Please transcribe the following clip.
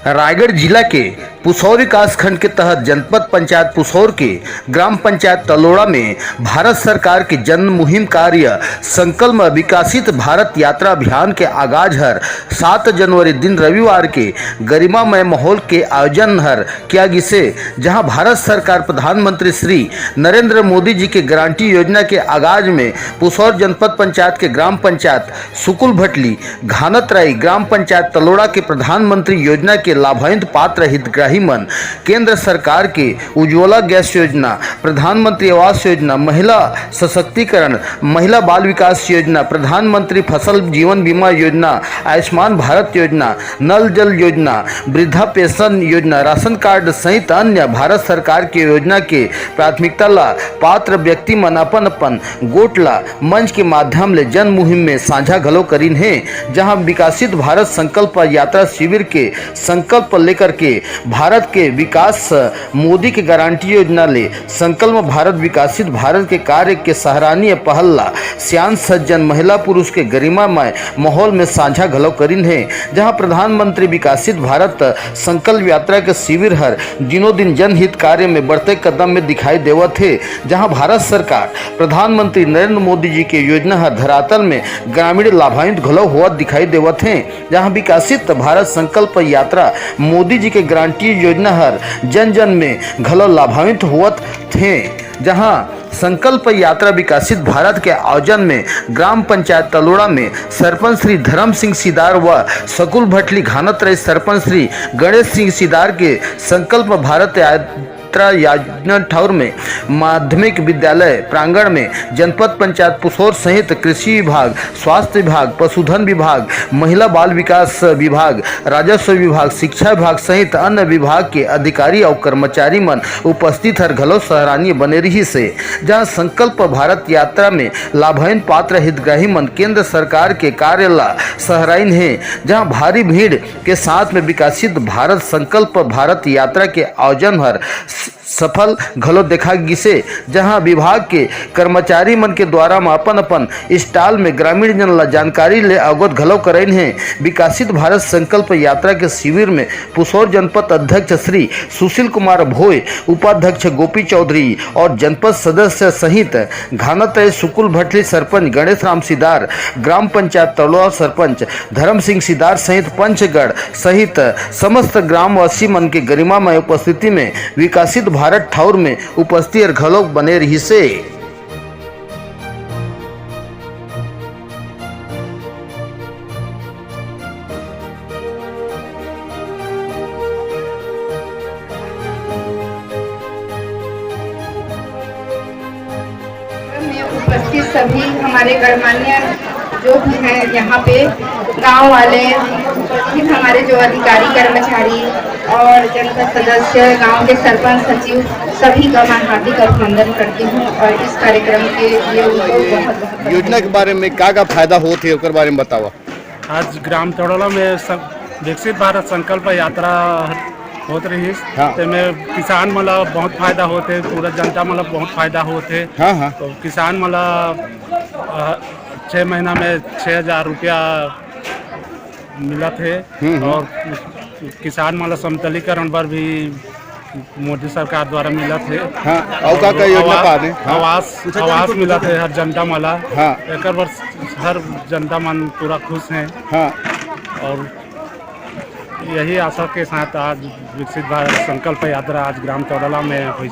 रायगढ़ जिला के पुसौर विकास खंड के तहत जनपद पंचायत पुसौर के ग्राम पंचायत तलोड़ा में भारत सरकार के जन मुहिम कार्य संकल्प विकसित भारत यात्रा अभियान के आगाज हर 7 जनवरी दिन रविवार के गरिमामय माहौल के आयोजन हर किया गिसे, जहां भारत सरकार प्रधानमंत्री श्री नरेंद्र मोदी जी के गारंटी योजना के आगाज में पुसौर जनपद पंचायत के ग्राम पंचायत सुकुल भटली घानतराई ग्राम पंचायत तलोड़ा के प्रधानमंत्री योजना के लाभान्वित पात्र हितग्राही मन केंद्र सरकार के उज्ज्वला गैस योजना, प्रधानमंत्री आवास योजना, महिला सशक्तिकरण, महिला बाल विकास योजना, प्रधानमंत्री फसल जीवन बीमा योजना, आयुष्मान भारत योजना, नल जल योजना, वृद्धा पेंशन योजना, राशन कार्ड सहित अन्य भारत सरकार की योजना के प्राथमिकता ला पात्र व्यक्ति मन अपन अपन गोट ला मंच के माध्यम ले जन मुहिम में साझा घलो करीन है, जहां विकसित भारत संकल्प यात्रा शिविर के संकल्प लेकर के भारत के विकास मोदी के गारंटी योजना ले संकल्प भारत विकसित भारत के कार्य के सराहनीय पहल ला सियान सज्जन महिला पुरुष के गरिमामय माहौल में साझा घलो करीन है, जहां प्रधानमंत्री विकसित भारत संकल्प यात्रा के शिविर हर दिनों दिन जनहित कार्य में बढ़ते कदम में दिखाई देवत है, जहां भारत सरकार प्रधानमंत्री नरेंद्र मोदी जी के योजना हर धरातल में ग्रामीण लाभान्वित घलो हुआ दिखाई देवत है, जहां विकसित भारत संकल्प यात्रा मोदी जी के गारंटी योजना हर जन जन में घलो लाभान्वित हुआ थे, जहां संकल्प यात्रा विकसित भारत के आयोजन में ग्राम पंचायत तलोड़ा में सरपंच श्री धर्म सिंह सिदार व सकुल भटली घानतराई सरपंच श्री गणेश सिंह सिदार के संकल्प भारत यात्रा ठाउर में माध्यमिक विद्यालय प्रांगण में जनपद पंचायत पुसौर सहित कृषि विभाग, स्वास्थ्य विभाग, पशुधन विभाग, महिला बाल विकास विभाग, राजस्व विभाग, शिक्षा विभाग सहित अन्य विभाग के अधिकारी और कर्मचारी मन उपस्थित हर घलो सराहनीय बने रही से, जहां संकल्प भारत यात्रा में लाभान्वित पात्र हितग्राही मन केंद्र सरकार के कार्य ला सराहनीय है, जहां भारी भीड़ के साथ में विकसित भारत संकल्प भारत यात्रा के आयोजन हर सफल घलो देखा गिसे, जहां विभाग के कर्मचारी मन के द्वारा अपन अपन स्टॉल में ग्रामीण जन ला जानकारी ले अवगत घलो कराइन है। विकसित भारत संकल्प यात्रा के शिविर में पुसौर जनपद अध्यक्ष श्री सुशील कुमार भोय, उपाध्यक्ष गोपी चौधरी और जनपद सदस्य सहित घानतराई सुकुल भटली सरपंच गणेश राम सिदार, ग्राम पंचायत तलोड़ा सरपंच धर्म सिंह सिदार सहित पंचगढ़ सहित समस्त ग्रामवासी मन के गरिमामय उपस्थिति में विकसित भारत ठाउर में उपस्थित घलोक बने रही से। उपस्थित सभी हमारे गणमान्य जो भी हैं यहाँ पे गांव वाले, उपस्थित हमारे जो अधिकारी कर्मचारी और जनपद सदस्य, गांव के सरपंच सचिव, सभी का मैं हार्दिक अभिनंदन करती हूँ और इस कार्यक्रम के लिए उनको बहुत योजना के बारे में क्या फायदा होते है उसके बारे में बताओ। आज ग्राम तलोड़ा में विकसित भारत संकल्प यात्रा होत रही, तो में किसान मला बहुत फायदा होते, पूरा जनता मला बहुत फायदा होते। तो किसान मला 6 महीना में 6,000 रुपया मिला थे और किसान मला समतलीकरण पर भी मोदी सरकार द्वारा मिला थे। आवास मिला थे हर जनता मला, एक वर्ष हर जनता मन पूरा खुश हैं और यही आशा के साथ आज विकसित भारत संकल्प यात्रा आज ग्राम तलोड़ा में हुई।